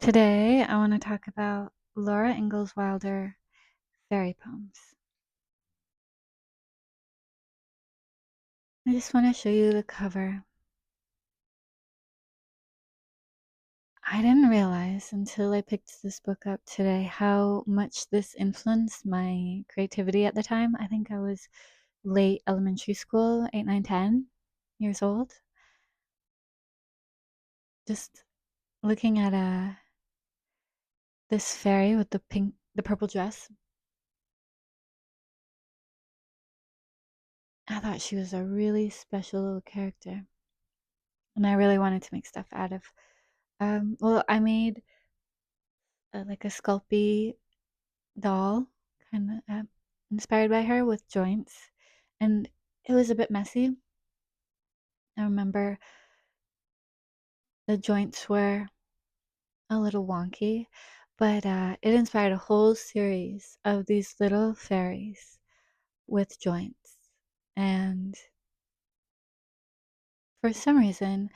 Today, I want to talk about Laura Ingalls Wilder fairy poems. I just want to show you the cover. I didn't realize until I picked this book up today how much this influenced my creativity at the time. I think I was late elementary school, 8, 9, 10 years old. Just looking at this fairy with the purple dress. I thought she was a really special little character. And I really wanted to make stuff out of. I made like a sculpey doll, kind of inspired by her with joints, and it was a bit messy. I remember the joints were a little wonky, but it inspired a whole series of these little fairies with joints. And for some reason,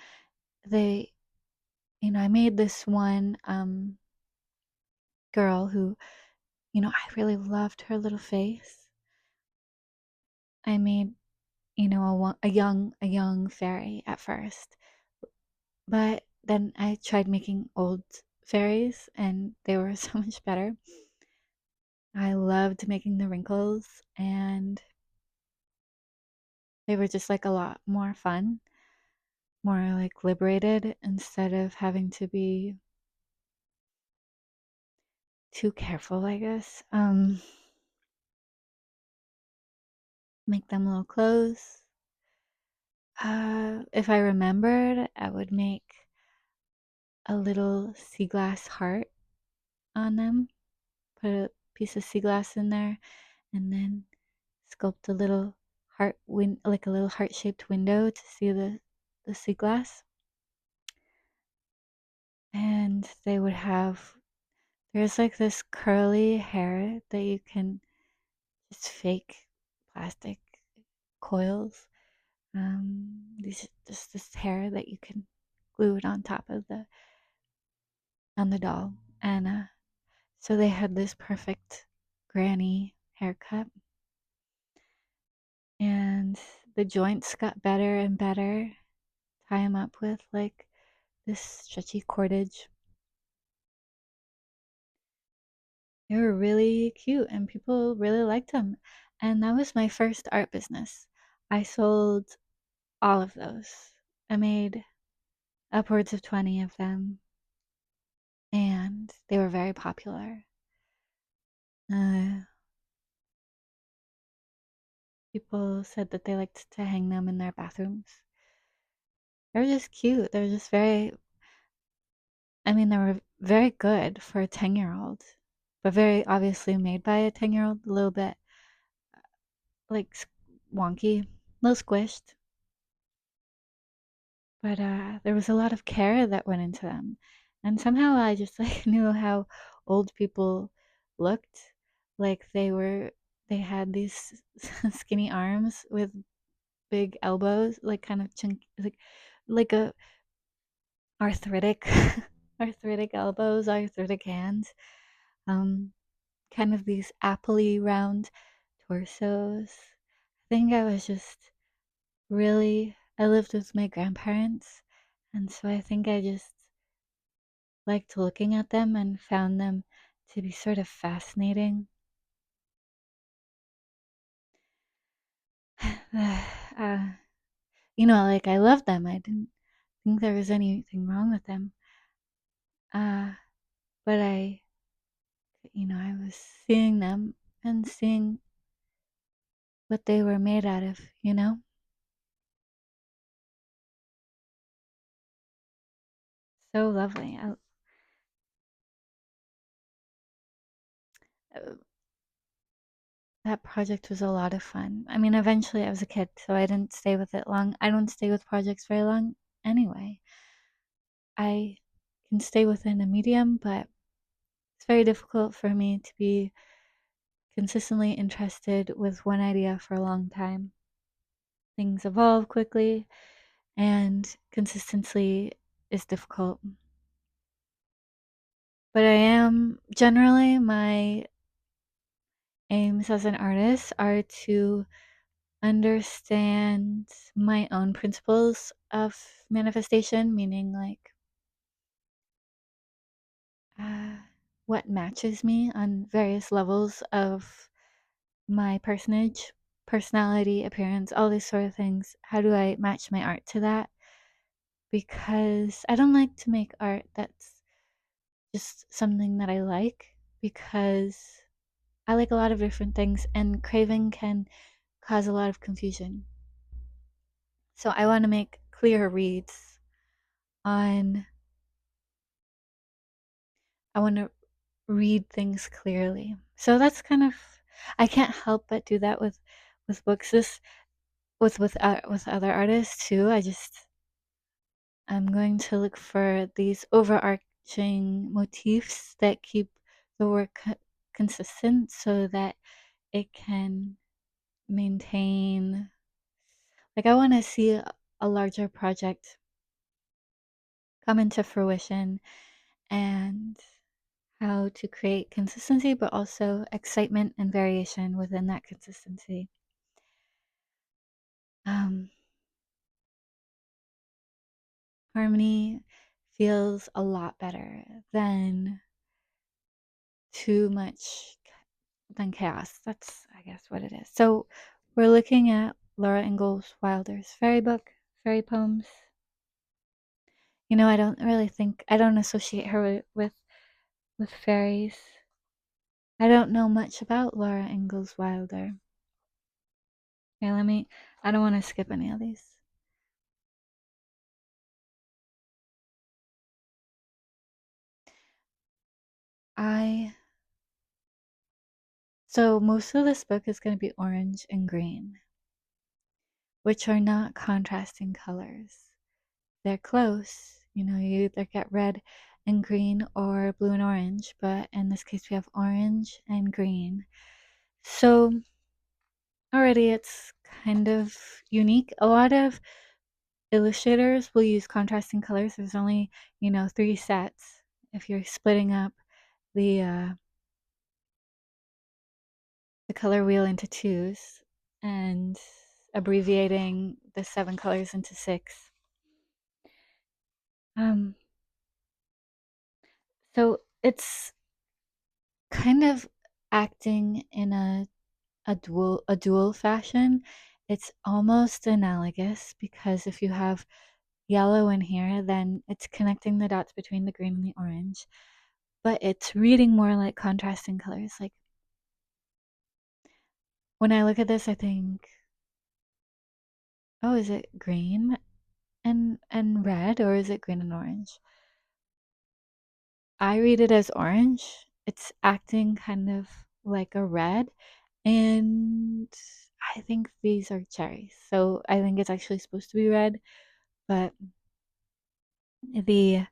they, I made this one girl who, I really loved her little face. I made a young fairy at first, but then I tried making old fairies and they were so much better. I loved making the wrinkles and they were just like a lot more fun, more like liberated instead of having to be too careful, I guess. Make them little clothes. If I remembered, I would make a little sea glass heart on them, put a piece of sea glass in there, and then sculpt a little like a little heart-shaped window to see the sea glass. And they would have there's like this curly hair that you can just fake plastic coils. These just this hair that you can glue it on top of the doll, and so they had this perfect granny haircut, and the joints got better and better. Tie them up with like this stretchy cordage. They were really cute and people really liked them. And that was my first art business. I sold all of those. I made upwards of 20 of them and they were very popular. Uh, People said that they liked to hang them in their bathrooms. They were just cute. They were just they were very good for a 10-year-old, but very obviously made by a 10-year-old, a little bit like wonky, a little squished. But there was a lot of care that went into them, and somehow I just like knew how old people looked. Like they had these skinny arms with big elbows, like kind of chunky, like a arthritic arthritic elbows, arthritic hands. Um, Kind of these appley round torsos. I think I was just I lived with my grandparents, and so I think I just liked looking at them and found them to be sort of fascinating. uh, like I loved them. I didn't think there was anything wrong with them. Uh, but I was seeing them and seeing what they were made out of. So lovely. Uh, that project was a lot of fun. I mean, eventually I was a kid, so I didn't stay with it long. I don't stay with projects very long anyway. I can stay within a medium, but it's very difficult for me to be consistently interested with one idea for a long time. Things evolve quickly, and consistency is difficult. But I am generally, my aims as an artist are to understand my own principles of manifestation, meaning like uh, what matches me on various levels of my personality, appearance, all these sort of things. How do I match my art to that? Because I don't like to make art that's just something that I like, because I like a lot of different things and craving can cause a lot of confusion. So I want to make clear reads on, I want to read things clearly. So that's kind of, I can't help but do that with books. This with other artists too. I'm going to look for these overarching motifs that keep the work consistent so that it can maintain, like, I want to see a larger project come into fruition, and how to create consistency but also excitement and variation within that consistency. Um, Harmony feels a lot better than too much, than chaos. That's, I guess, what it is. So we're looking at Laura Ingalls Wilder's fairy book, fairy poems. You know, I don't associate her with fairies. I don't know much about Laura Ingalls Wilder. Okay, I don't want to skip any of these. I So most of this book is going to be orange and green, which are not contrasting colors. They're close. You know, you either get red and green or blue and orange, but in this case we have orange and green. So already it's kind of unique. A lot of illustrators will use contrasting colors. There's only, 3 sets if you're splitting up the uh, the color wheel into twos and abbreviating the 7 colors into 6. Um, so it's kind of acting in a dual fashion. It's almost analogous because if you have yellow in here, then it's connecting the dots between the green and the orange. But it's reading more like contrasting colors. Like when I look at this, I think, oh, is it green and red, or is it green and orange? I read it as orange. It's acting kind of like a red, and I think these are cherries. So I think it's actually supposed to be red, but the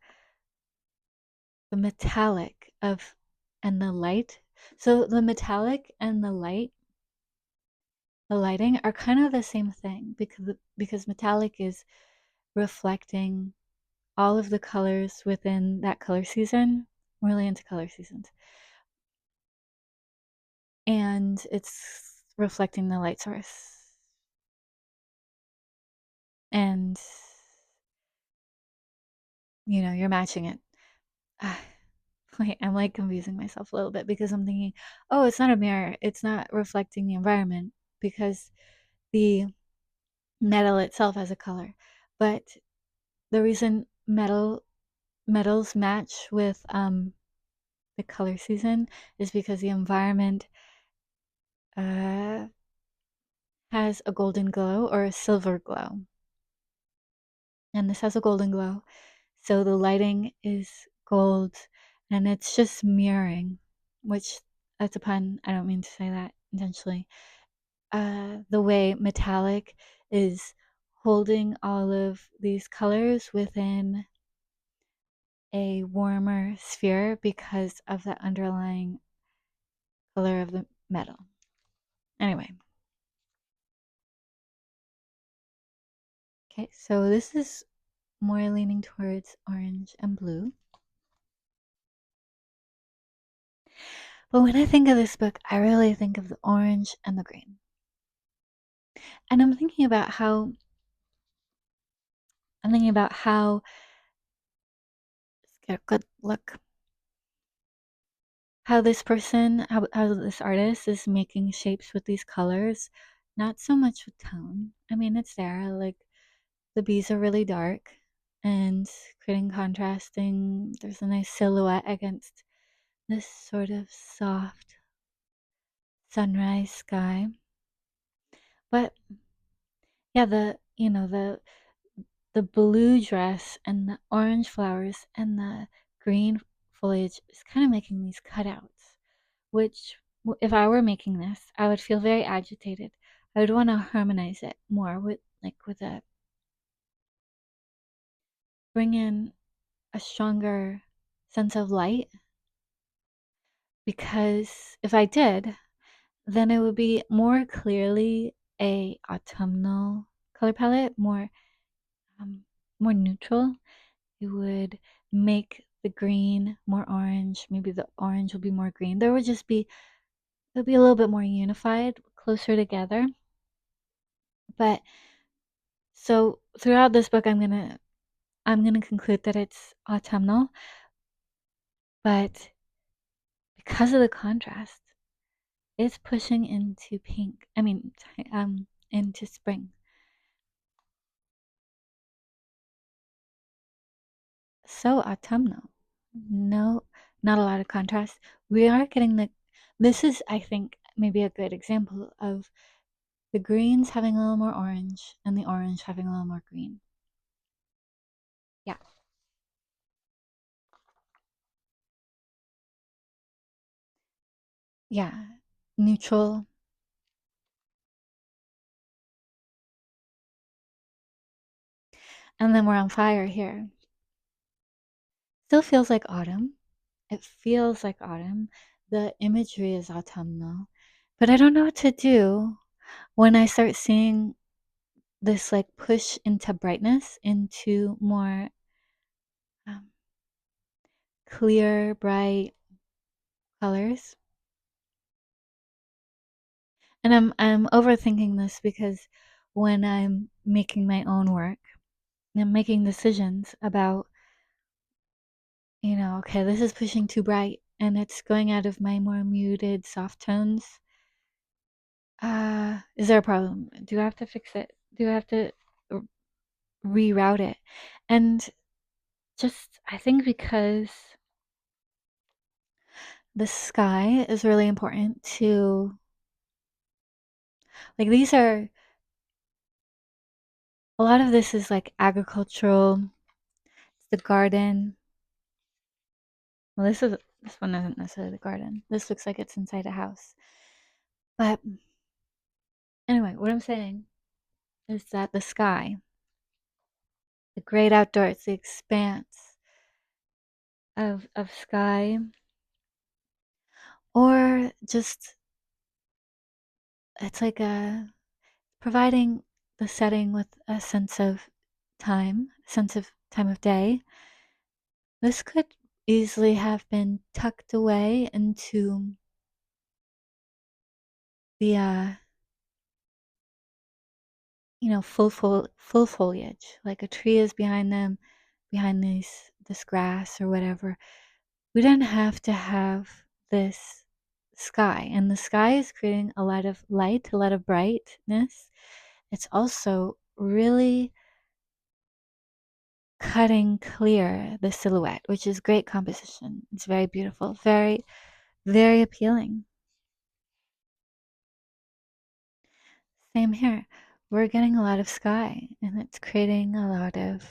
the metallic of and the light. So the metallic and the lighting are kind of the same thing, because metallic is reflecting all of the colors within that color season. I'm really into color seasons. And it's reflecting the light source. And, you're matching it. Ah, wait, I'm like confusing myself a little bit because I'm thinking, oh, it's not a mirror. It's not reflecting the environment because the metal itself has a color. But the reason metals match with the color season is because the environment uh, has a golden glow or a silver glow. And this has a golden glow. So the lighting is gold and it's just mirroring, which, that's a pun. I don't mean to say that intentionally. The way metallic is holding all of these colors within a warmer sphere because of the underlying color of the metal. Anyway, okay, so this is more leaning towards orange and blue. But when I think of this book, I really think of the orange and the green. And I'm thinking about how let's get a good look. How this person, how this artist is making shapes with these colors, not so much with tone. I mean, it's there. Like the bees are really dark and creating contrasting. There's a nice silhouette against this sort of soft sunrise sky. But yeah, the blue dress and the orange flowers and the green foliage is kind of making these cutouts, which if I were making this, I would feel very agitated. I would want to harmonize it more with a bring in a stronger sense of light, because if I did, then it would be more clearly a autumnal color palette, um, more neutral. It would make the green more orange. Maybe the orange will be more green. It would be a little bit more unified, closer together. But so throughout this book, I'm gonna conclude that it's autumnal, but because of the contrast, it's pushing into pink. I mean, into spring. So autumnal. No, not a lot of contrast. We are getting this is, I think, maybe a good example of the greens having a little more orange and the orange having a little more green. Yeah. Yeah. Neutral. And then we're on fire here. Still feels like autumn. It feels like autumn. The imagery is autumnal. But I don't know what to do when I start seeing this like push into brightness, into more um, clear, bright colors. And I'm overthinking this because when I'm making my own work, I'm making decisions about, okay, this is pushing too bright and it's going out of my more muted soft tones. Is there a problem? Do I have to fix it? Do I have to r- reroute it? And just, I think because the sky is really important to, like, a lot of this is like agricultural. It's the garden. Well, this one isn't necessarily the garden. This looks like it's inside a house. But anyway, what I'm saying is that the sky, the great outdoors, the expanse of sky, or just it's like a providing the setting with a sense of time of day. This could easily have been tucked away into the full foliage, like a tree is behind them, behind this grass or whatever. We didn't have to have this sky, and the sky is creating a lot of light, a lot of brightness. It's also really cutting clear the silhouette, which is great composition. It's very beautiful, very, very appealing. Same here. We're getting a lot of sky, and it's creating a lot of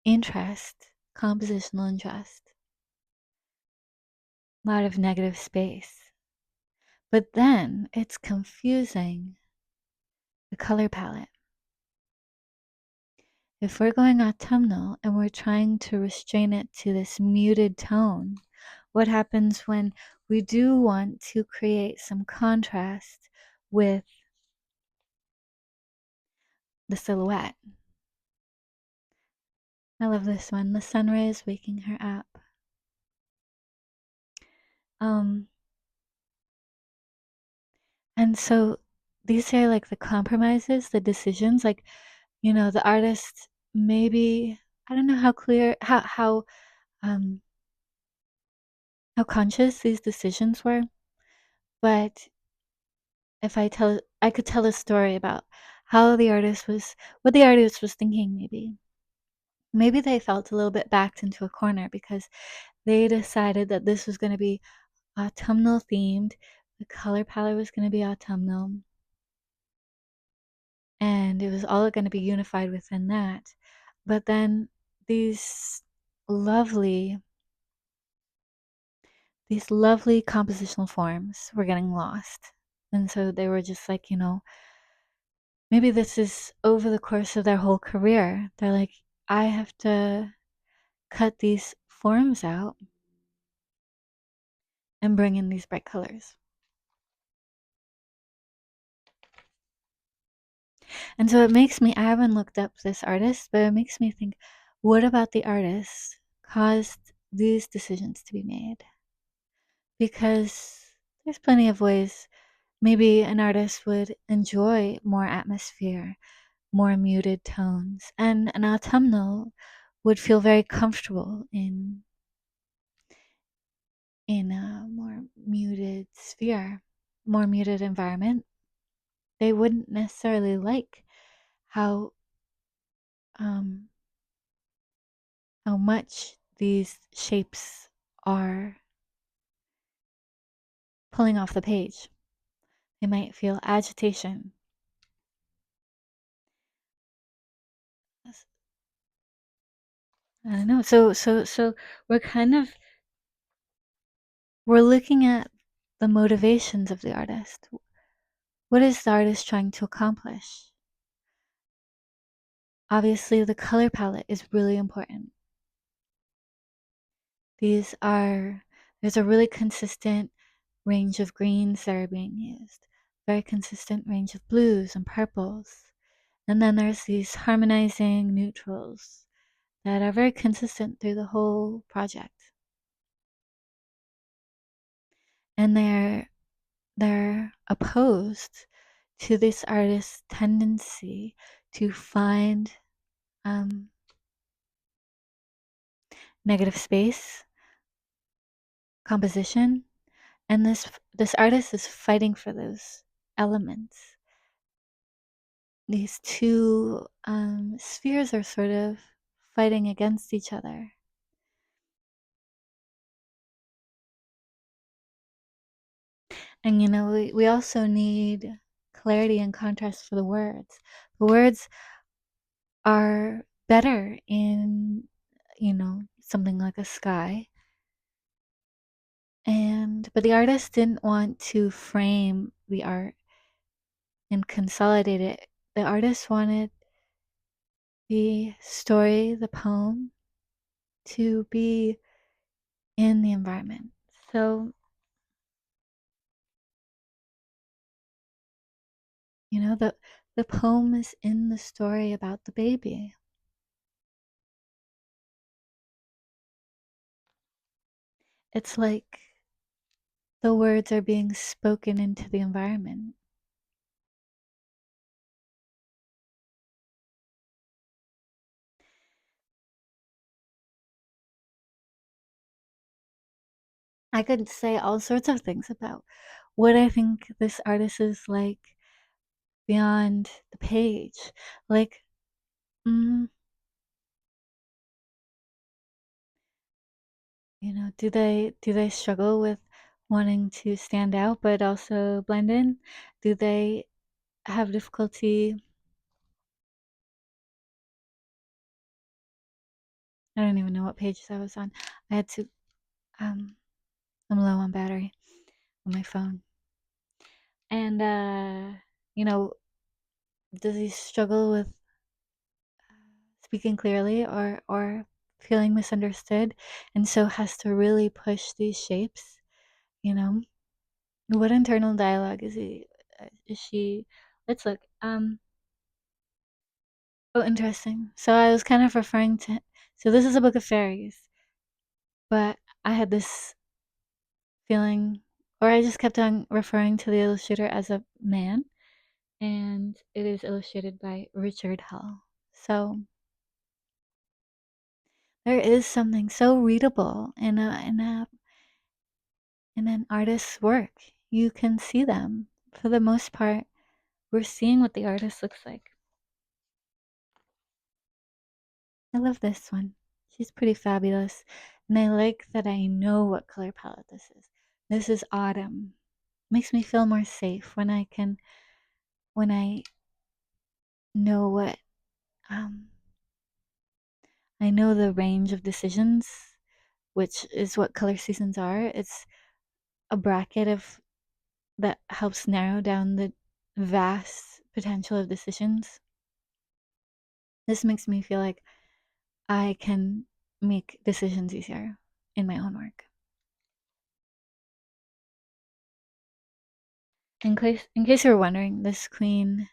interest, compositional interest, a lot of negative space. But then it's confusing the color palette. If we're going autumnal and we're trying to restrain it to this muted tone, what happens when we do want to create some contrast with the silhouette? I love this one. The sun rays waking her up. Um, and so these are like the compromises, the decisions, like, the artist maybe, I don't know how clear, um, how conscious these decisions were, but if I could tell a story about what the artist was thinking maybe. Maybe they felt a little bit backed into a corner because they decided that this was going to be autumnal themed. The color palette was going to be autumnal, and it was all going to be unified within that. But then these lovely, these lovely compositional forms were getting lost. And so they were just like, maybe this is over the course of their whole career. They're like, I have to cut these forms out and bring in these bright colors. And so I haven't looked up this artist, but it makes me think, what about the artist caused these decisions to be made? Because there's plenty of ways maybe an artist would enjoy more atmosphere, more muted tones, and an autumnal would feel very comfortable in a more muted sphere, more muted environment. They wouldn't necessarily like how um, how much these shapes are pulling off the page. They might feel agitation. I don't know. So we're kind of we're looking at the motivations of the artist. What is the artist trying to accomplish? Obviously, the color palette is really important. There's a really consistent range of greens that are being used, very consistent range of blues and purples. And then there's these harmonizing neutrals that are very consistent through the whole project. And they're opposed to this artist's tendency to find um, negative space, composition, and this artist is fighting for those elements. These two spheres are sort of fighting against each other. And we also need clarity and contrast for the words. The words are better in, something like a sky. But the artist didn't want to frame the art and consolidate it. The artist wanted the story, the poem, to be in the environment. So, the poem is in the story about the baby. It's like the words are being spoken into the environment. I could say all sorts of things about what I think this artist is like beyond the page. Like, mm, do they struggle with wanting to stand out but also blend in? Do they have difficulty? I don't even know what pages I was on. I had to um I'm low on battery on my phone. And you know, does he struggle with speaking clearly or feeling misunderstood, and so has to really push these shapes? You know, what internal dialogue is she? Let's look. Oh, interesting. So I was kind of referring to. So this is a book of fairies, but I had this feeling, or I just kept on referring to the illustrator as a man, and it is illustrated by Richard Hell. So there is something so readable in an artist's work. You can see them. For the most part, we're seeing what the artist looks like. I love this one. She's pretty fabulous. And I like that I know what color palette this is. This is autumn. Makes me feel more safe when I know what um I know the range of decisions, which is what color seasons are. It's a bracket of that helps narrow down the vast potential of decisions. This makes me feel like I can make decisions easier in my own work. In case you were wondering, this queen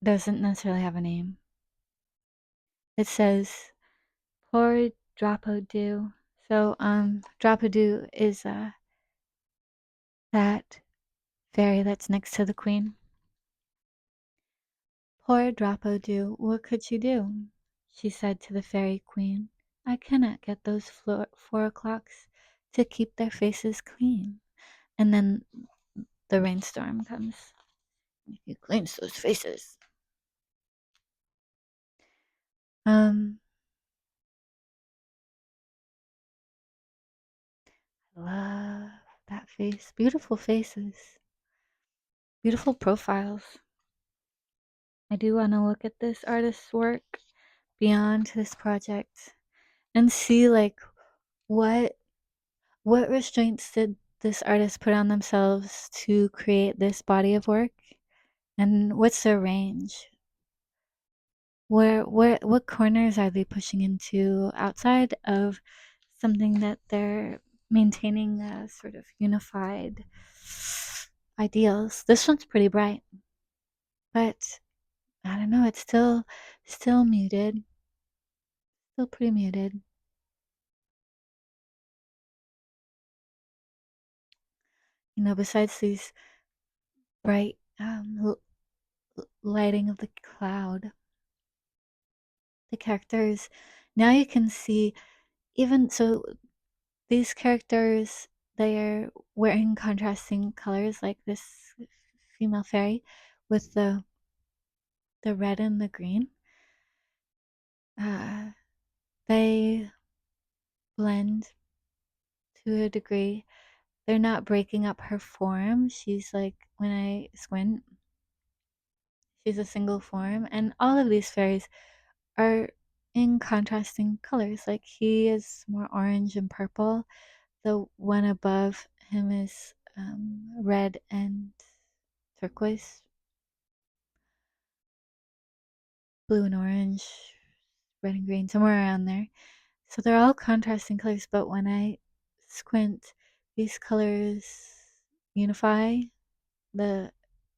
doesn't necessarily have a name. It says poor Drapodu. So Drapodu is that fairy that's next to the queen. Poor Drapodu, what could she do? She said to the fairy queen, I cannot get those 4 o'clocks to keep their faces clean. And then the rainstorm comes. He cleans those faces. Um, I love that face. Beautiful faces. Beautiful profiles. I do want to look at this artist's work beyond this project and see like what what restraints did this artist put on themselves to create this body of work, and what's their range? Where what corners are they pushing into outside of something that they're maintaining sort of unified ideals? This one's pretty bright, but I don't know, it's still muted. Still pretty muted. You know, besides these bright lighting of the cloud, the characters, now you can see, even so, these characters, they're wearing contrasting colors, like this female fairy with the red and the green. Uh, they blend to a degree. They're not breaking up her form. She's like, when I squint, she's a single form, and all of these fairies are in contrasting colors. Like he is more orange and purple. The one above him is red and turquoise, blue and orange, red and green, somewhere around there. So they're all contrasting colors, but when I squint, these colors unify the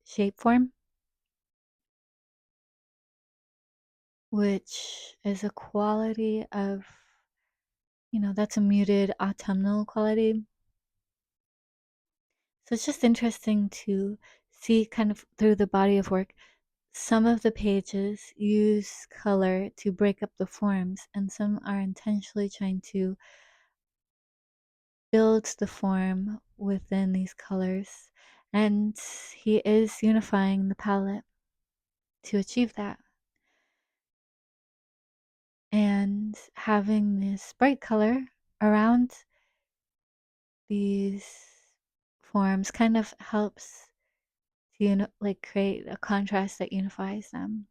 shape form, which is a quality of, that's a muted autumnal quality. So it's just interesting to see kind of through the body of work. Some of the pages use color to break up the forms, and some are intentionally trying to build the form within these colors. And he is unifying the palette to achieve that. And having this bright color around these forms kind of helps to like create a contrast that unifies them.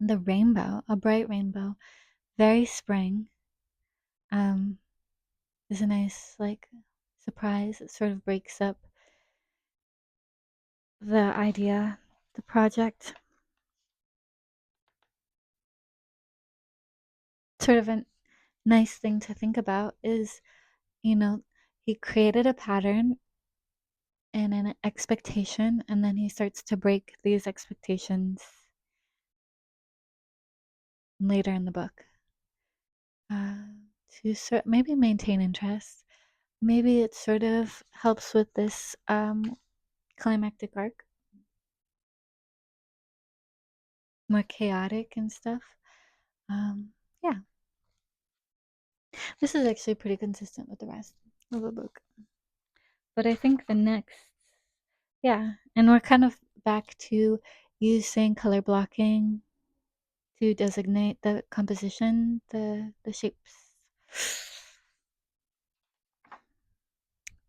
The rainbow, a bright rainbow, very spring, um, is a nice like surprise. It sort of breaks up the idea, the project. Sort of a nice thing to think about is, he created a pattern and an expectation, and then he starts to break these expectations later in the book, uh, to maybe maintain interest. Maybe it sort of helps with this climactic arc, more chaotic and stuff. Um, yeah, this is actually pretty consistent with the rest of the book. But I think the next, yeah, and we're kind of back to using color blocking to designate the composition, the shapes.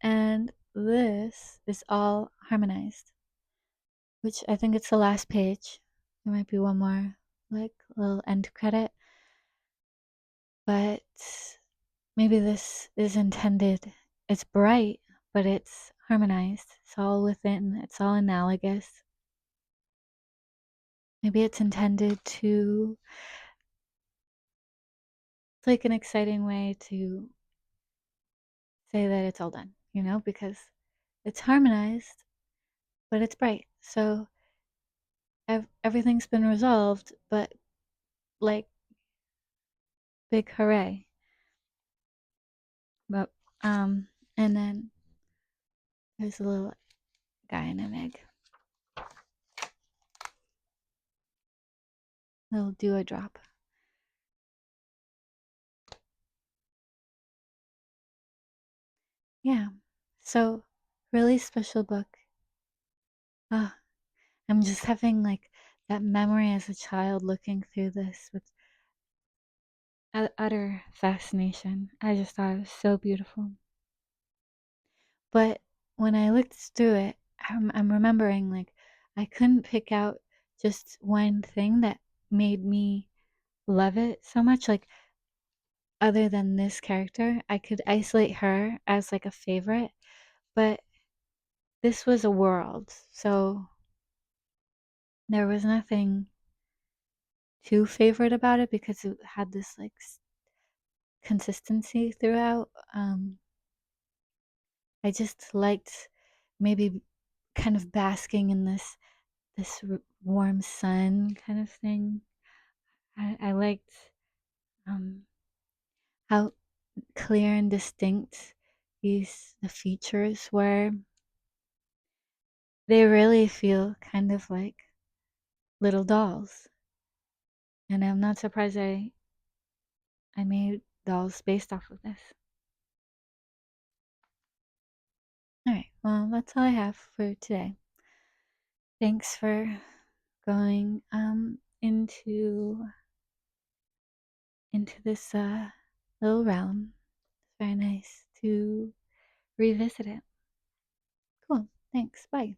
And this is all harmonized, which I think it's the last page. There might be one more, like, little end credit, but maybe this is intended. It's bright, but it's harmonized. It's all within, it's all analogous. Maybe it's intended to, it's like an exciting way to say that it's all done, because it's harmonized, but it's bright. So everything's been resolved, but like, big hooray. But, and then there's a little guy in an egg. Little dew drop. Yeah. So, really special book. Ah, I'm just having like that memory as a child looking through this with utter fascination. I just thought it was so beautiful. But when I looked through it, I'm remembering like I couldn't pick out just one thing that made me love it so much. Like, other than this character, I could isolate her as like a favorite, but this was a world, so there was nothing too favorite about it because it had this like consistency throughout. I just liked maybe kind of basking in this warm sun kind of thing. I liked um, how clear and distinct the features were. They really feel kind of like little dolls, and I'm not surprised I made dolls based off of this. All right, well, that's all I have for today. Thanks for going into this little realm. It's very nice to revisit it. Cool. Thanks. Bye.